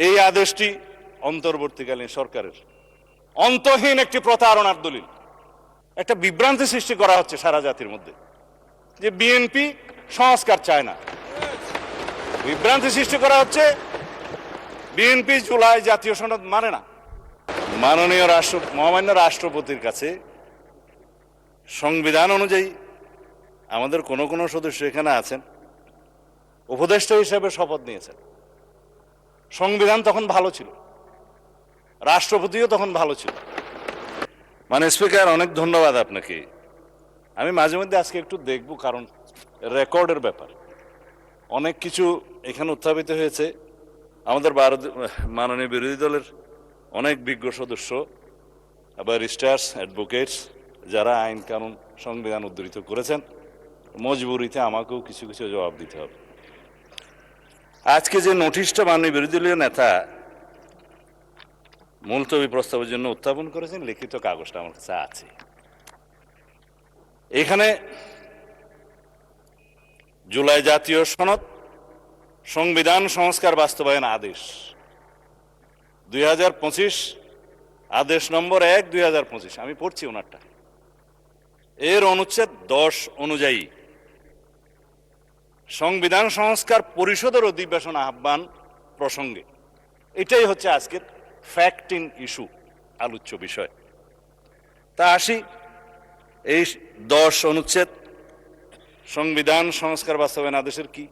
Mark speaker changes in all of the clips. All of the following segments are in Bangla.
Speaker 1: এই আদেশটি অন্তর্বর্তীকালীন সরকারের অন্তহীন একটি প্রতারণার দলিল। একটা বিভ্রান্তি সৃষ্টি করা হচ্ছে সারা জাতির মধ্যে যে বিএনপি সংস্কার চায় না। বিভ্রান্তি সৃষ্টি করা হচ্ছে বিএনপি জুলাই জাতীয় সনদ মানে না। মাননীয় মহামান্য রাষ্ট্রপতির কাছে সংবিধান অনুযায়ী আমাদের কোন কোন সদস্য এখানে আছেন, উপদেষ্টা হিসেবে শপথ নিয়েছেন। সংবিধান তখন ভালো ছিল, রাষ্ট্রপতিও তখন ভালো ছিল। মানে স্পিকার, অনেক ধন্যবাদ আপনাকে। আমি মাঝে মধ্যে আজকে একটু দেখব, কারণ রেকর্ডের ব্যাপার অনেক কিছু এখানে উত্থাপিত হয়েছে। আমাদের মাননীয় বিরোধী দলের অনেক বিজ্ঞ সদস্য, ব্যারিস্টার্স, অ্যাডভোকেটস, যারা আইন কানুন সংবিধান উদ্ধৃত করেছেন, মজবুরিতে আমাকেও কিছু কিছু জবাব দিতে হবে। আজকে যে নোটিশটা মাননীয় বিরোধী দলীয় নেতা মুলতবি প্রস্তাবের জন্য উত্থাপন করেছেন, লিখিত কাগজটা আমার কাছে আছে। এখানে জুলাই জাতীয় সনদ সংবিধান সংস্কার বাস্তবায়ন আদেশ 2025, আদেশ নম্বর 1 2025, আমি পড়ছি ওনারটা। এর অনুচ্ছেদ 10 অনুযায়ী সংবিধান সংস্কার পরিষদের অধিবেশন আহ্বান প্রসঙ্গে, এটাই হচ্ছে আজকের ফ্যাক্ট ইন ইস্যু, আলোচ্য বিষয়। তা আসি, এই 10 অনুচ্ছেদ সংবিধান সংস্কার বাস্তবায়ন আদেশের কি?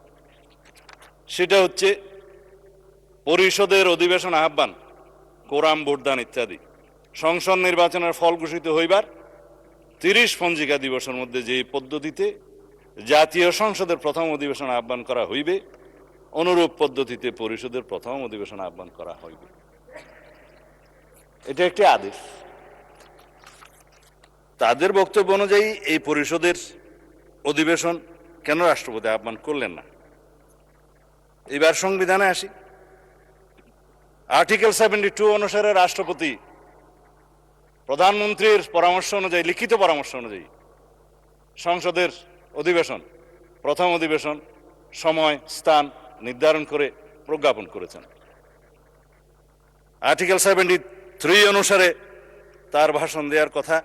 Speaker 1: সেটা হচ্ছে পরিষদের অধিবেশন আহ্বান, কোরাম, ভোটদান ইত্যাদি সংসদ নির্বাচনের ফল ঘোষিত হইবার 30 পঞ্জিকা দিবসের মধ্যে যে পদ্ধতিতে জাতীয় সংসদের প্রথম অধিবেশন আহ্বান করা হইবে, অনুরূপ পদ্ধতিতে পরিষদের প্রথম অধিবেশন আহ্বান করা হইবে। এটা একটি আদেশ। তাদের বক্তব্য অনুযায়ী এই পরিষদের অধিবেশন কেন রাষ্ট্রপতি আহ্বান করলেন না? এবার সংবিধানে আসি। আর্টিকেল 72 অনুসারে রাষ্ট্রপতি প্রধানমন্ত্রীর পরামর্শ অনুযায়ী, লিখিত পরামর্শ অনুযায়ী সংসদের অধিবেশন, প্রথম অধিবেশন, সময়, স্থান নির্ধারণ করে প্রজ্ঞাপন করেছেন। আর্টিকেল 73 অনুসারে তার ভাষণ দেওয়ার কথা,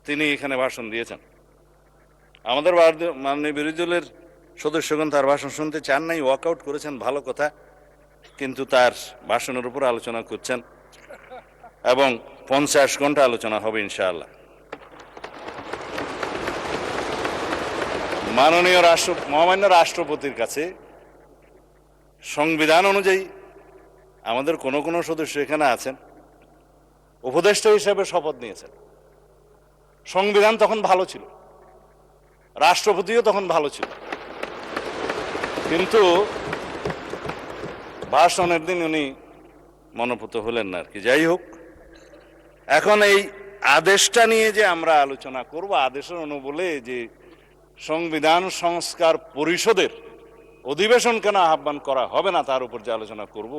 Speaker 1: তিনি এখানে ভাষণ দিয়েছেন। আমাদের মাননীয় বিরোধী দলের সদস্যগণ তার ভাষণ শুনতে চান নাই, ওয়াকআউট করেছেন, ভালো কথা, কিন্তু তার ভাষণের উপর আলোচনা করছেন এবং 50 ঘন্টা আলোচনা হবে ইনশাআল্লাহ। মাননীয় মহামান্য রাষ্ট্রপতির কাছে সংবিধান অনুযায়ী আমাদের কোন কোন সদস্য এখানে আছেন, উপদেষ্টা হিসেবে শপথ নিয়েছেন। সংবিধান তখন ভালো ছিল, রাষ্ট্রপতিও তখন ভালো ছিল, কিন্তু ভাষণের দিন উনি মনোপুত হলেন না আর কি। যাই হোক, এখন এই আদেশটা নিয়ে যে আমরা আলোচনা করব, আদেশের অনুবলে যে সংবিধান সংস্কার পরিষদের অধিবেশন কেন আহ্বান করা হবে না, তার উপর যে আলোচনা করব,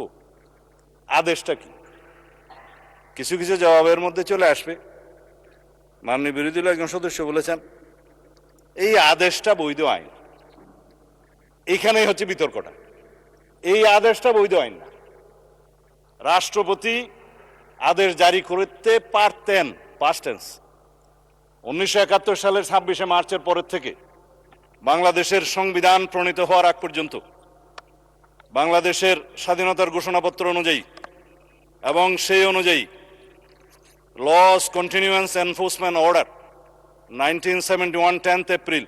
Speaker 1: আদেশটা কি? কিছু কিছু জবাবের মধ্যে চলে আসবে। মাননীয় বিরোধী দলের একজন সদস্য বলেছেন এই আদেশটা বৈধ আইন। এইখানেই হচ্ছে বিতর্কটা। এই আদেশটা বৈধ আইন না। রাষ্ট্রপতি আদেশ জারি করতে পারতেন, পাস্ট টেন্স। 1971 সালের 26শে মার্চের পরের থেকে বাংলাদেশের সংবিধান প্রণীত হওয়ার আগ পর্যন্ত বাংলাদেশের স্বাধীনতার ঘোষণাপত্র অনুযায়ী এবং সেই অনুযায়ী laws continuance enforcement order 1971 10th April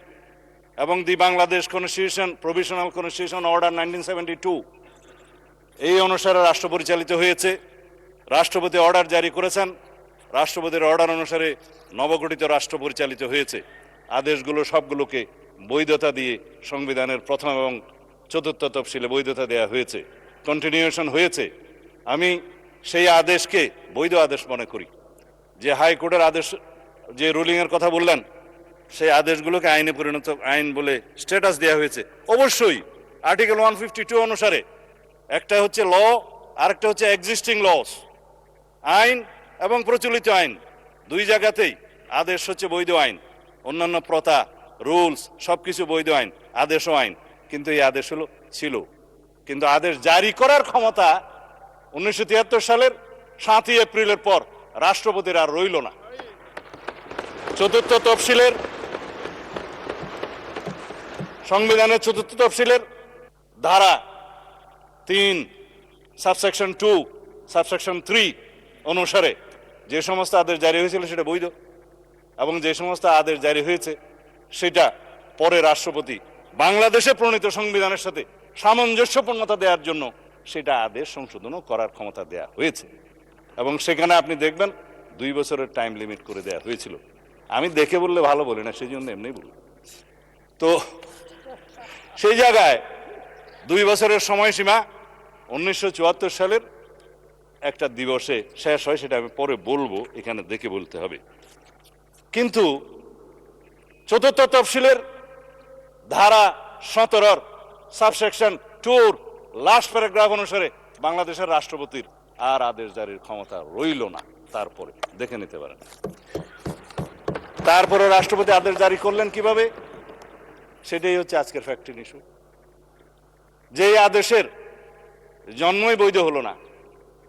Speaker 1: এবং the Bangladesh constitution provisional constitution order 1972, এই অনুসারে রাষ্ট্র পরিচালিত হয়েছে। রাষ্ট্রপতি অর্ডার জারি করেছেন, রাষ্ট্রপতির অর্ডার অনুসারে নবগঠিত রাষ্ট্র পরিচালিত হয়েছে। আদেশগুলো সবগুলোকে বৈধতা দিয়ে সংবিধানের প্রথম এবং 4th তফসিলে বৈধতা দেওয়া হয়েছে, কন্টিনিউশন হয়েছে। আমি সেই আদেশকে বৈধ আদেশ মনে করি। যে হাইকোর্টের আদেশ, যে রুলিংয়ের কথা বললেন, সেই আদেশগুলোকে আইনে পরিণত, আইন বলে স্ট্যাটাস দেওয়া হয়েছে। অবশ্যই আর্টিকেল 152 অনুসারে একটা হচ্ছে ল, আরেকটা হচ্ছে এক্সিস্টিং লস। আইন এবং প্রচলিত আইন দুই জায়গাতেই আদেশ হচ্ছে বৈধ আইন। অন্যান্য প্রথা, রুলস সবকিছু বৈধ আইন, আদেশও আইন। কিন্তু এই আদেশ ছিল, কিন্তু আদেশ জারি করার ক্ষমতা 1973 সালের 7ই এপ্রিলের পর রাষ্ট্রপতির আর রইল না। চতুর্থ তফসিলের সংবিধানের চতুর্থ তফসিলের ধারা 3 সাবসেকশন 2 সাবসেকশন 3 অনুসারে যে সমস্ত আদেশ জারি হয়েছিল সেটা বৈধ, এবং যে সমস্ত আদেশ জারি হয়েছে সেটা পরে রাষ্ট্রপতি বাংলাদেশে প্রণীত সংবিধানের সাথে সামঞ্জস্যপূর্ণতা দেওয়ার জন্য সেটা আদেশ সংশোধনও করার ক্ষমতা দেয়া হয়েছে। এবং সেখানে আপনি দেখবেন 2 বছরের টাইম লিমিট করে দেয়া হয়েছিল। আমি দেখে বললে ভালো বলি না, সেই জন্য এমনি বলি। তো সেই জায়গায় 2 বছরের সময়সীমা 1974 সালের একটা দিবসে শেষ হয়, সেটা আমি পরে বলবো, এখানে দেখে বলতে হবে। কিন্তু চতুর্থ তফসিলের ধারা 17 সাবসেকশন 2 লাস্ট প্যারাগ্রাফ অনুসারে বাংলাদেশের রাষ্ট্রপতির আর আদেশ জারির ক্ষমতা রইল না। তারপরে দেখে নিতে পারেন। তারপরে রাষ্ট্রপতি আদেশ জারি করলেন কিভাবে, সেটাই হচ্ছে আজকের ফ্যাক্টর ইস্যু। যেই আদেশের জন্মই বৈধ হলো না,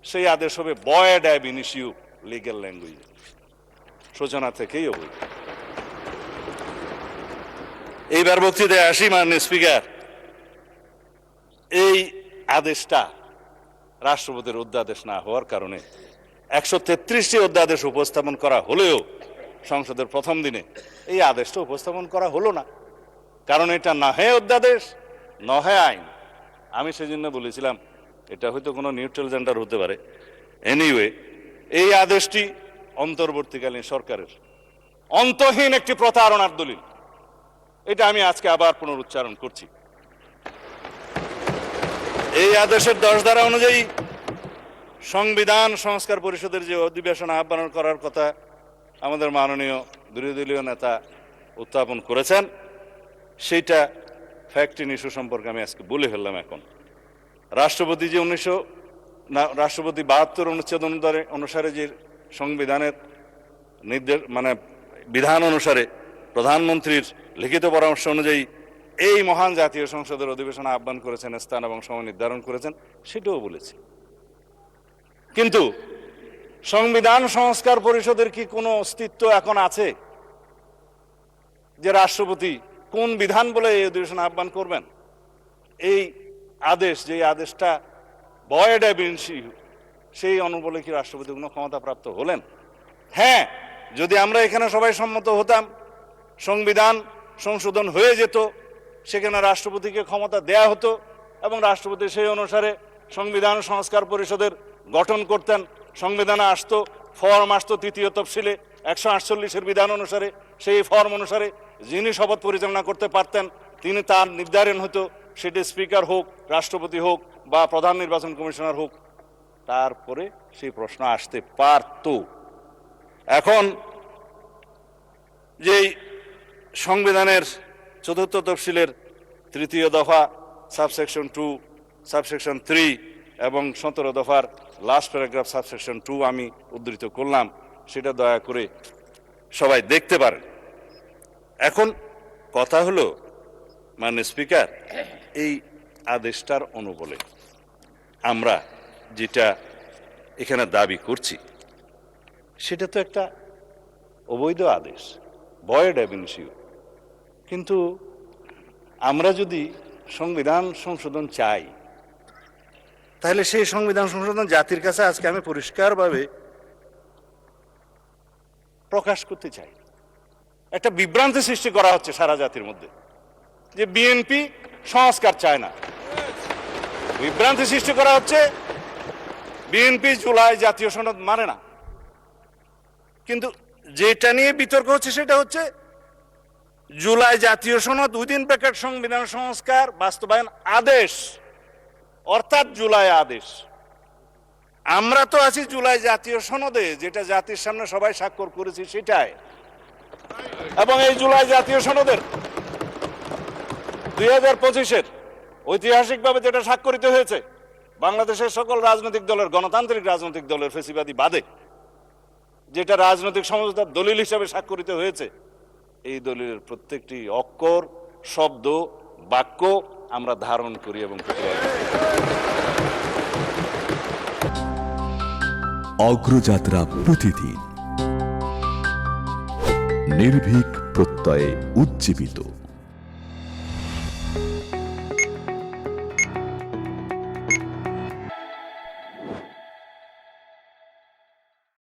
Speaker 1: সেই আদেশ হবে ভয়েড অ্যাব ইনিশিও লিগ্যাল ল্যাঙ্গুয়েজ, সূচনা থেকেই অবৈধ। এইবার বক্তৃতায় আসি। মাননীয় স্পিকার, এই আদেশটা রাষ্ট্রপতির অধ্যাদেশ না হওয়ার কারণে 133টি অধ্যাদেশ উপস্থাপন করা হলেও সংসদের প্রথম দিনে এই আদেশটা উপস্থাপন করা হলো না, কারণ এটা না হয় অধ্যাদেশ না হয় আইন। আমি সেজন্য বলেছিলাম এটা হয়তো কোনো নিউট্রাল জেন্ডার হতে পারে। এনিওয়ে, এই আদেশটি অন্তর্বর্তীকালীন সরকারের অন্তহীন একটি প্রতারণার দলিল, এটা আমি আজকে আবার পুনরুচ্চারণ করছি। এই আদেশের 10 ধারা অনুযায়ী সংবিধান সংস্কার পরিষদের যে অধিবেশন আহ্বান করার কথা আমাদের মাননীয় বিরোধী দলীয় নেতা উত্থাপন করেছেন, সেইটা ফ্যাক্ট ইস্যু সম্পর্কে আমি আজকে বলে ফেললাম। এখন রাষ্ট্রপতি যে রাষ্ট্রপতি 72 অনুচ্ছেদ অনুসারে যে সংবিধানের নির্দেশ বিধান অনুসারে প্রধানমন্ত্রীর লিখিত পরামর্শ অনুযায়ী এই মহান জাতীয় সংসদের অধিবেশন আহ্বান করেছেন, স্থান এবং সময় নির্ধারণ করেছেন, সেটাও বলেছি। কিন্তু সংবিধান সংস্কার পরিষদের কি কোনো অস্তিত্ব এখন আছে যে রাষ্ট্রপতি কোন বিধান বলে এই অধিবেশন আহ্বান করবেন? এই আদেশ, যে আদেশটা ভয়েড অ্যাব ইনিশিও, সেই অনুবলে কি রাষ্ট্রপতি কোনো ক্ষমতাপ্রাপ্ত হলেন? হ্যাঁ, যদি আমরা এখানে সবাই সম্মত হতাম, সংবিধান সংশোধন হয়ে যেত, সেখানে রাষ্ট্রপতিকে ক্ষমতা দেয়া হতো এবং রাষ্ট্রপতি সেই অনুসারে সংবিধান সংস্কার পরিষদের গঠন করতেন। সংবিধানে আসতো, ফর্ম আসতো 3য় তফসিলে 148-এর বিধান অনুসারে, সেই ফর্ম অনুসারে যিনি শপথ পরিচালনা করতে পারতেন তিনি, তার নির্ধারণ হতো, সেটি স্পিকার হোক, রাষ্ট্রপতি হোক বা প্রধান নির্বাচন কমিশনার হোক, তারপরে সেই প্রশ্ন আসতে পারত। এখন যেই সংবিধানের চতুর্থ তফসিলের 3য় দফা সাবসেকশন 2 সাবসেকশন 3 এবং 17 দফার লাস্ট প্যারাগ্রাফ সাবসেকশন 2 আমি উদ্ধৃত করলাম, সেটা দয়া করে সবাই দেখতে পারেন। এখন কথা হলো, মাননীয় স্পিকার, এই আদেশটার অনুবলে আমরা যেটা এখানে দাবি করছি সেটা তো একটা অবৈধ আদেশ, ভয়েড অ্যাব ইনিশিও। কিন্তু আমরা যদি সংবিধান সংশোধন চাই, তাহলে সেই সংবিধান সংশোধন জাতির কাছে আজকে আমি পরিষ্কারভাবে প্রকাশ করতে চাই। একটা বিভ্রান্তি সৃষ্টি করা হচ্ছে সারা জাতির মধ্যে যে বিএনপি সংস্কার চায় না। বিভ্রান্তি সৃষ্টি করা হচ্ছে বিএনপি জুলাই জাতীয় সনদ মানে না। কিন্তু যেটা নিয়ে বিতর্ক হচ্ছে সেটা হচ্ছে জুলাই জাতীয় সনদ উইদিন ব্র্যাকেট সংবিধান সংস্কার বাস্তবায়ন আদেশ, অর্থাৎ জুলাই আদেশ। আমরা তো আছি জুলাই জাতীয় সনদে, যেটা জাতির সামনে সবাই স্বাক্ষর করেছি সেটাই। এবং এই জুলাই জাতীয় সনদের 2025-এর ঐতিহাসিকভাবে যেটা স্বাক্ষরিত হয়েছে, বাংলাদেশের সকল রাজনৈতিক দলের, গণতান্ত্রিক রাজনৈতিক দলের ফেসিবাদী বাদে, যেটা রাজনৈতিক সমঝোতার দলিল হিসাবে স্বাক্ষরিত হয়েছে, এই দলিলের প্রত্যেকটি অক্ষর, শব্দ, বাক্য আমরা ধারণ করি এবং প্রতিবাদ করি।
Speaker 2: অগ্রযাত্রা প্রতিদিন, নির্ভীক প্রত্যয়ে উজ্জীবিত।